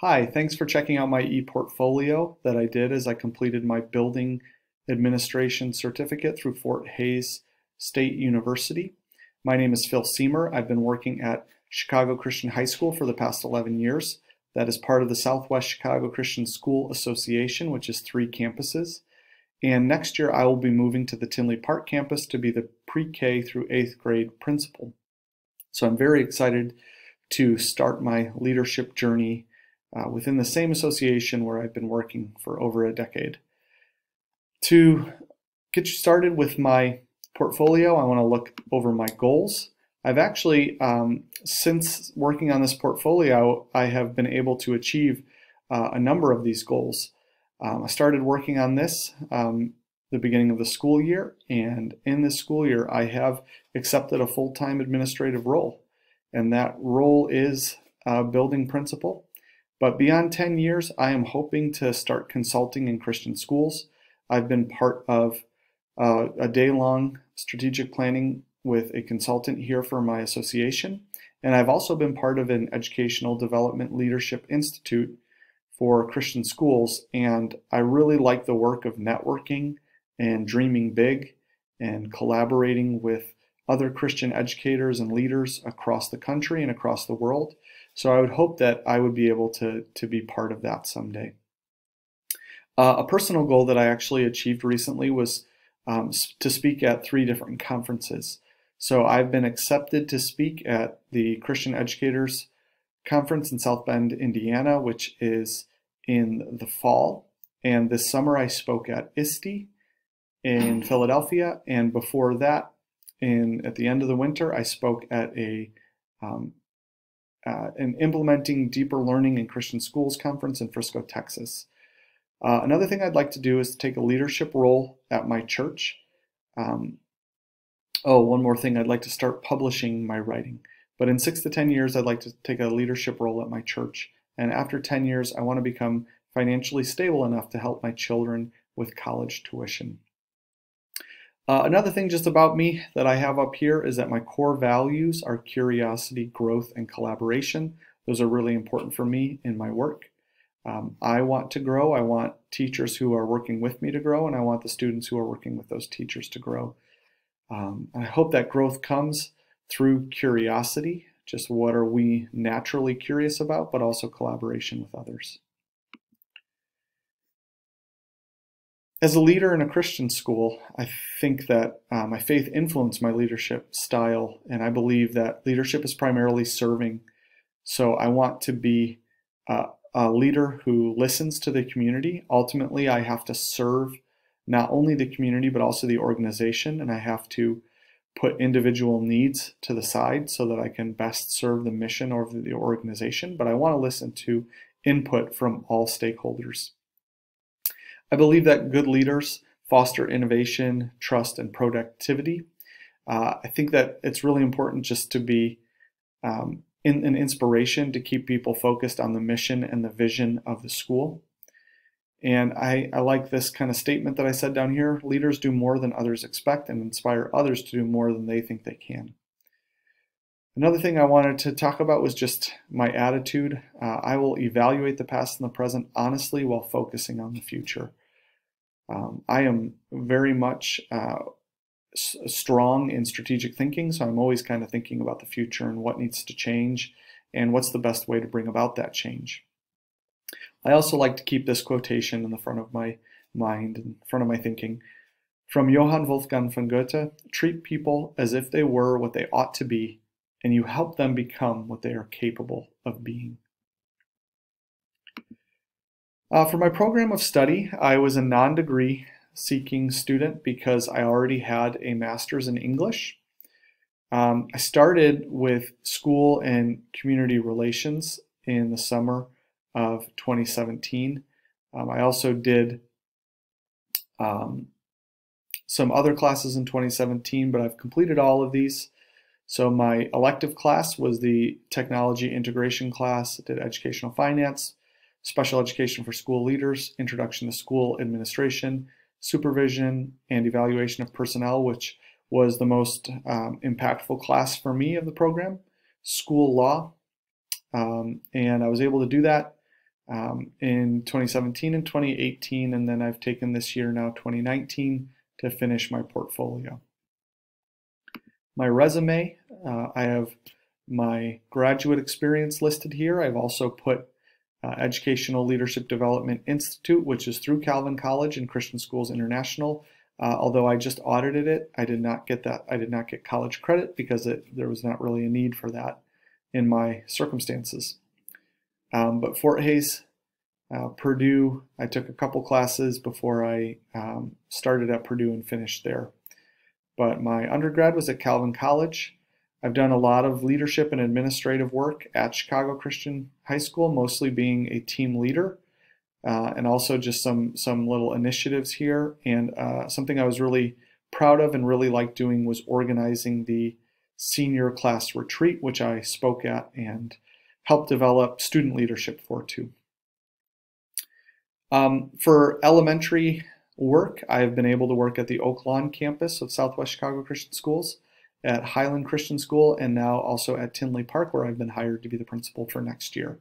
Hi, thanks for checking out my ePortfolio that I did as I completed my building administration certificate through Fort Hays State University. My name is Phil Seamer. I've been working at Chicago Christian High School for the past 11 years. That is part of the Southwest Chicago Christian School Association, which is 3 campuses. And next year I will be moving to the Tinley Park campus to be the pre-K through 8th grade principal. So I'm very excited to start my leadership journey within the same association where I've been working for over a decade. To get you started with my portfolio, I want to look over my goals. I've actually, since working on this portfolio, I have been able to achieve a number of these goals. I started working on this the beginning of the school year, and in this school year I have accepted a full-time administrative role, and that role is building principal. But beyond 10 years, I am hoping to start consulting in Christian schools. I've been part of a day-long strategic planning with a consultant here for my association, and I've also been part of an Educational Development Leadership Institute for Christian schools, and I really like the work of networking and dreaming big and collaborating with other Christian educators and leaders across the country and across the world. So I would hope that I would be able to be part of that someday. A personal goal that I actually achieved recently was to speak at 3 different conferences. So I've been accepted to speak at the Christian Educators Conference in South Bend, Indiana, which is in the fall. And this summer I spoke at ISTE in Philadelphia, and before that, at the end of the winter, I spoke at an Implementing Deeper Learning in Christian Schools conference in Frisco, Texas. Another thing I'd like to do is to take a leadership role at my church. One more thing, I'd like to start publishing my writing. But in 6 to 10 years, I'd like to take a leadership role at my church. And after 10 years, I want to become financially stable enough to help my children with college tuition. Another thing just about me that I have up here is that my core values are curiosity, growth, and collaboration. Those are really important for me in my work. I want to grow. I want teachers who are working with me to grow, and I want the students who are working with those teachers to grow. I hope that growth comes through curiosity, just what are we naturally curious about, but also collaboration with others. As a leader in a Christian school, I think that my faith influenced my leadership style, and I believe that leadership is primarily serving. So I want to be a leader who listens to the community. Ultimately, I have to serve not only the community, but also the organization, and I have to put individual needs to the side so that I can best serve the mission of the organization, but I want to listen to input from all stakeholders. I believe that good leaders foster innovation, trust, and productivity. I think that it's really important just to be an inspiration to keep people focused on the mission and the vision of the school. And I like this kind of statement that I said down here: leaders do more than others expect and inspire others to do more than they think they can. Another thing I wanted to talk about was just my attitude. I will evaluate the past and the present honestly while focusing on the future. I am very much strong in strategic thinking, so I'm always kind of thinking about the future and what needs to change and what's the best way to bring about that change. I also like to keep this quotation in the front of my mind, in front of my thinking, from Johann Wolfgang von Goethe: treat people as if they were what they ought to be, and you help them become what they are capable of being. For my program of study, I was a non-degree seeking student because I already had a master's in English. I started with school and community relations in the summer of 2017. I also did some other classes in 2017, but I've completed all of these. So my elective class was the technology integration class. I did educational finance, special education for school leaders, introduction to school administration, supervision, and evaluation of personnel, which was the most impactful class for me of the program, school law, and I was able to do that in 2017 and 2018, and then I've taken this year now, 2019, to finish my portfolio. My resume, I have my graduate experience listed here. I've also put Educational Leadership Development Institute, which is through Calvin College and Christian Schools International. Although I just audited it, I did not get that. I did not get college credit because there was not really a need for that in my circumstances. But Fort Hays, Purdue, I took a couple classes before I started at Purdue and finished there. But my undergrad was at Calvin College. I've done a lot of leadership and administrative work at Chicago Christian High School, mostly being a team leader, and also just some little initiatives here. And something I was really proud of and really liked doing was organizing the senior class retreat, which I spoke at and helped develop student leadership for too. For elementary work, I have been able to work at the Oak Lawn campus of Southwest Chicago Christian Schools, at Highland Christian School, and now also at Tinley Park, where I've been hired to be the principal for next year.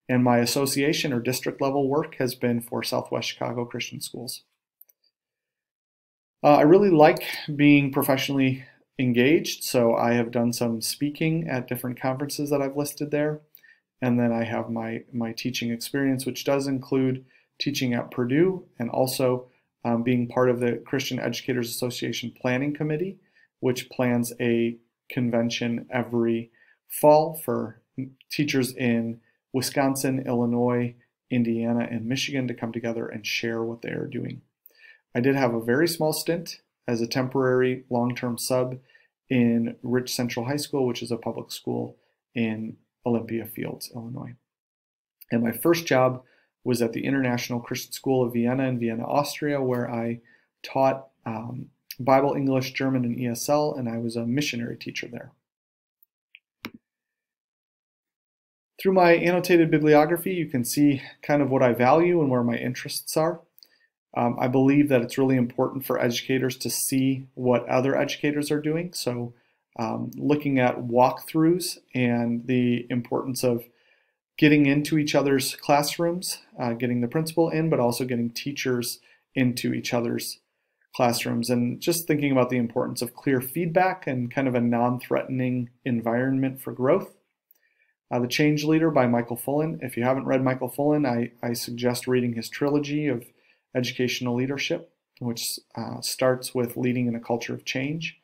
And my association or district level work has been for Southwest Chicago Christian Schools. I really like being professionally engaged, so I have done some speaking at different conferences that I've listed there. And then I have my teaching experience, which does include teaching at Purdue and also being part of the Christian Educators Association Planning Committee, which plans a convention every fall for teachers in Wisconsin, Illinois, Indiana, and Michigan to come together and share what they are doing. I did have a very small stint as a temporary long-term sub in Rich Central High School, which is a public school in Olympia Fields, Illinois. And my first job was at the International Christian School of Vienna in Vienna, Austria, where I taught Bible, English, German, and ESL, and I was a missionary teacher there. Through my annotated bibliography, you can see kind of what I value and where my interests are. I believe that it's really important for educators to see what other educators are doing. So looking at walkthroughs and the importance of getting into each other's classrooms, getting the principal in, but also getting teachers into each other's classrooms, and just thinking about the importance of clear feedback and kind of a non-threatening environment for growth. The Change Leader by Michael Fullen. If you haven't read Michael Fullen, I suggest reading his trilogy of educational leadership, which starts with leading in a culture of change.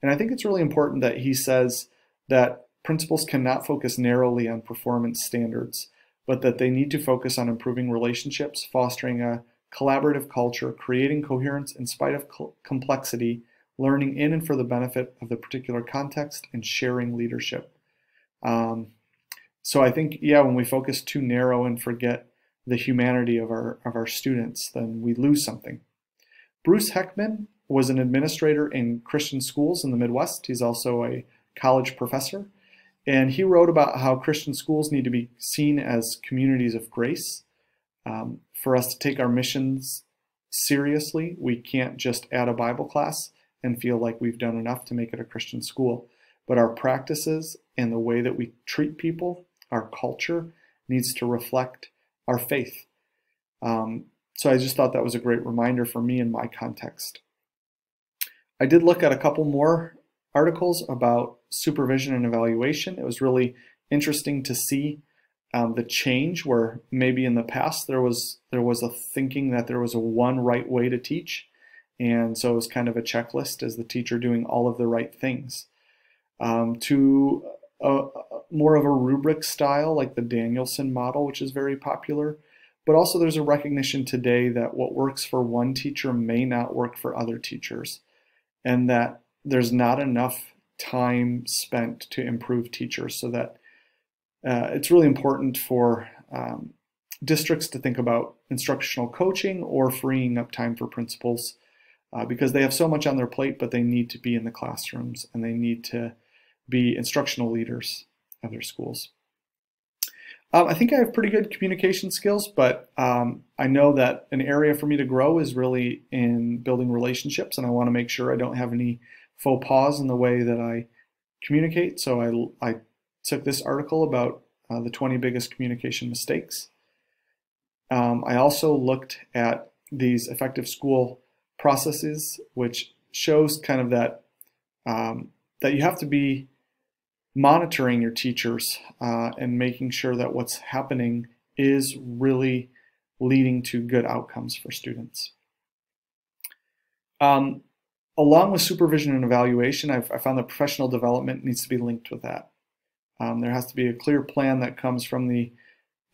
And I think it's really important that he says that principals cannot focus narrowly on performance standards, but that they need to focus on improving relationships, fostering a collaborative culture, creating coherence in spite of complexity, learning in and for the benefit of the particular context, and sharing leadership. So I think, yeah, when we focus too narrow and forget the humanity of our students, then we lose something. Bruce Heckman was an administrator in Christian schools in the Midwest. He's also a college professor. And he wrote about how Christian schools need to be seen as communities of grace. For us to take our missions seriously, we can't just add a Bible class and feel like we've done enough to make it a Christian school. But our practices and the way that we treat people, our culture, needs to reflect our faith. So I just thought that was a great reminder for me in my context. I did look at a couple more articles about supervision and evaluation. It was really interesting to see the change where maybe in the past there was a thinking that there was a one right way to teach, and so it was kind of a checklist as the teacher doing all of the right things, to more of a rubric style like the Danielson model, which is very popular. But also there's a recognition today that what works for one teacher may not work for other teachers, and that there's not enough time spent to improve teachers, so that it's really important for districts to think about instructional coaching or freeing up time for principals because they have so much on their plate, but they need to be in the classrooms and they need to be instructional leaders of their schools. I think I have pretty good communication skills, but I know that an area for me to grow is really in building relationships, and I want to make sure I don't have any faux pas in the way that I communicate. So I took this article about the 20 biggest communication mistakes. I also looked at these effective school processes, which shows kind of that that you have to be monitoring your teachers and making sure that what's happening is really leading to good outcomes for students. Along with supervision and evaluation, I found that professional development needs to be linked with that. There has to be a clear plan that comes from the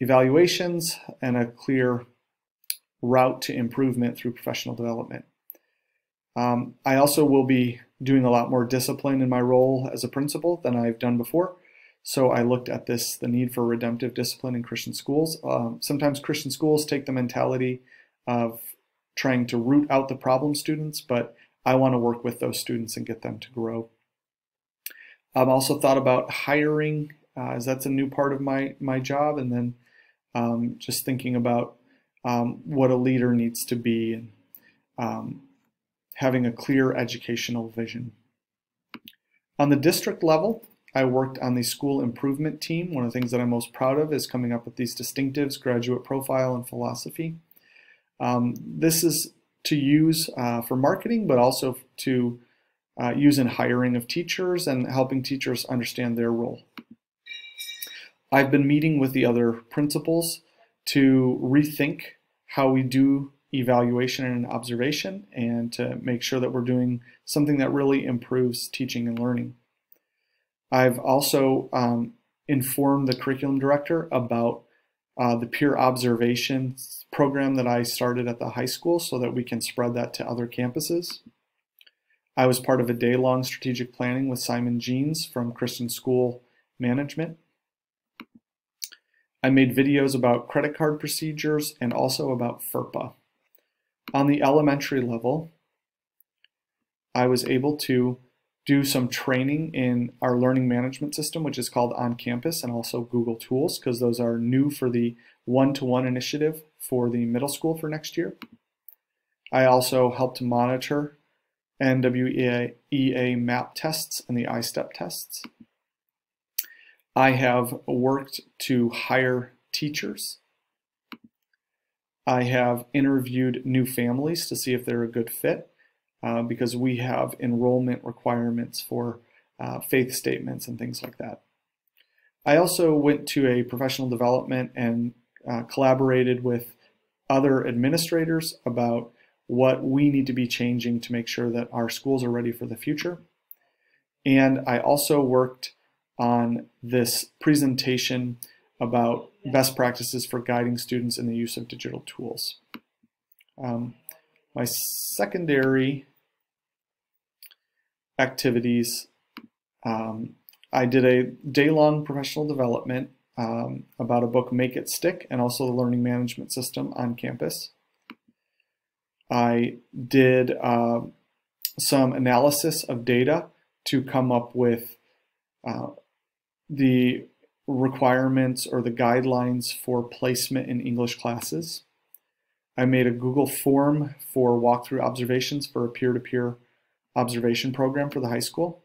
evaluations and a clear route to improvement through professional development. I also will be doing a lot more discipline in my role as a principal than I've done before. So I looked at the need for redemptive discipline in Christian schools. Sometimes Christian schools take the mentality of trying to root out the problem students, but I want to work with those students and get them to grow. I've also thought about hiring, as that's a new part of my job, and then just thinking about what a leader needs to be, and having a clear educational vision. On the district level, I worked on the school improvement team. One of the things that I'm most proud of is coming up with these distinctives, graduate profile, and philosophy. This is to use for marketing, but also to use in hiring of teachers and helping teachers understand their role. I've been meeting with the other principals to rethink how we do evaluation and observation, and to make sure that we're doing something that really improves teaching and learning. I've also informed the curriculum director about the peer observation program that I started at the high school so that we can spread that to other campuses. I was part of a day-long strategic planning with Simon Jeans from Christian School Management. I made videos about credit card procedures and also about FERPA. On the elementary level, I was able to do some training in our learning management system, which is called On Campus, and also Google Tools, because those are new for the one-to-one initiative for the middle school for next year. I also helped monitor NWEA MAP tests and the I-STEP tests. I have worked to hire teachers. I have interviewed new families to see if they're a good fit, because we have enrollment requirements for faith statements and things like that. I also went to a professional development and collaborated with other administrators about what we need to be changing to make sure that our schools are ready for the future. And I also worked on this presentation about best practices for guiding students in the use of digital tools. My secondary activities, I did a day-long professional development about a book, Make It Stick, and also the learning management system on campus. I did some analysis of data to come up with the requirements or the guidelines for placement in English classes. I made a Google form for walkthrough observations for a peer-to-peer observation program for the high school.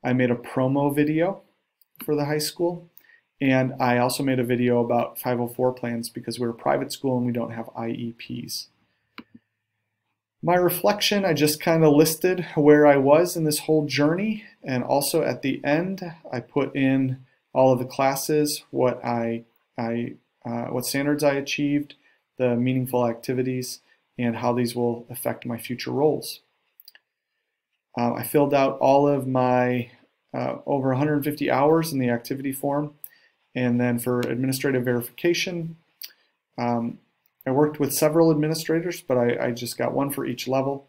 I made a promo video for the high school, and I also made a video about 504 plans because we're a private school and we don't have IEPs. My reflection, I just kind of listed where I was in this whole journey, and also at the end I put in all of the classes, what standards I achieved, the meaningful activities, and how these will affect my future roles. I filled out all of my over 150 hours in the activity form, and then for administrative verification, I worked with several administrators, but I just got one for each level.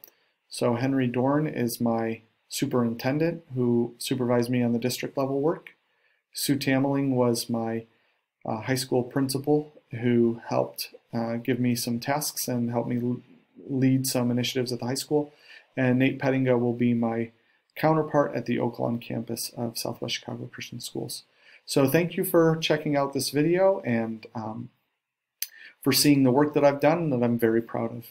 So Henry Dorn is my superintendent who supervised me on the district level work. Sue Tameling was my high school principal who helped give me some tasks and help me lead some initiatives at the high school. And Nate Pettinga will be my counterpart at the Oak Lawn campus of Southwest Chicago Christian Schools. So thank you for checking out this video and for seeing the work that I've done and that I'm very proud of.